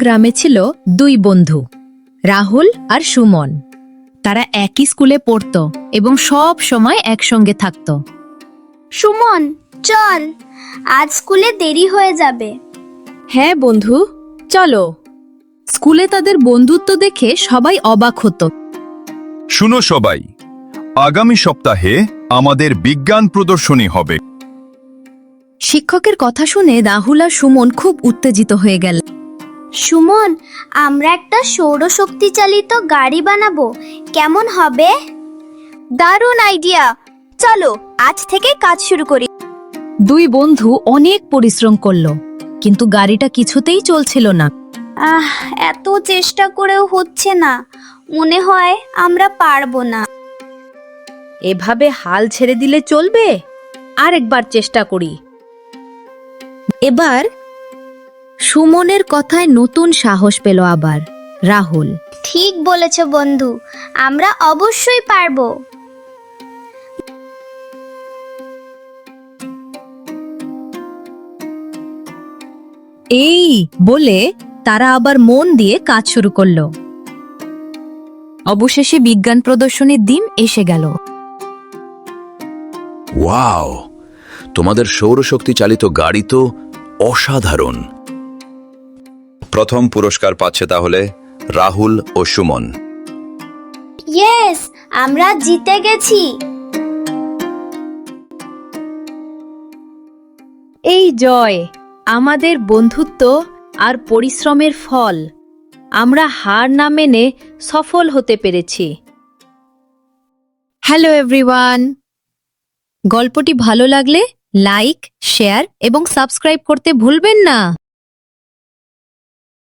গ্রামে ছিল দুই বন্ধু, রাহুল আর সুমন। তারা একই স্কুলে পড়তো এবং সব সময় একসঙ্গে থাকতো। সুমন, চল, আজ স্কুলে দেরি হয়ে যাবে। হ্যাঁ বন্ধু, চলো। স্কুলে তাদের বন্ধুত্ব দেখে সবাই অবাক হতো। শুনো সবাই, আগামী সপ্তাহে আমাদের বিজ্ঞান প্রদর্শনী হবে। শিক্ষকের কথা শুনে রাহুল আর সুমন খুব উত্তেজিত হয়ে গেল। সুমন, আমরা একটা সৌরশক্তি চালিত গাড়ি বানাবো, কেমন হবে? দারুণ আইডিয়া, চলো আজ থেকে কাজ শুরু করি। দুই বন্ধু অনেক পরিশ্রম করলো, কিন্তু গাড়িটা কিছুতেই চলছিল না। এত চেষ্টা করেও হচ্ছে না, মনে হয় আমরা পারবো না। এভাবে হাল ছেড়ে দিলে চলবে? আরেকবার চেষ্টা করি। এবার সুমনের কথায় নতুন সাহস পেল আবার রাহুল। ঠিক বলেছ বন্ধু, আমরা অবশ্যই পারবো। এই বলে তারা আবার মন দিয়ে কাজ শুরু করলো। অবশেষে বিজ্ঞান প্রদর্শনীর দিন এসে গেল। ওয়াও, তোমাদের সৌরশক্তি চালিত গাড়ি তো অসাধারণ। প্রথম পুরস্কার পাচ্ছে তাহলে রাহুল ও সুমন। ইয়েস, আমরা জিতে গেছি। এই জয় আমাদের বন্ধুত্ব আর পরিশ্রমের ফল। আমরা হার না মেনে সফল হতে পেরেছি। হ্যালো এভরিওয়ান, গল্পটি ভালো লাগলে লাইক, শেয়ার এবং সাবস্ক্রাইব করতে ভুলবেন না।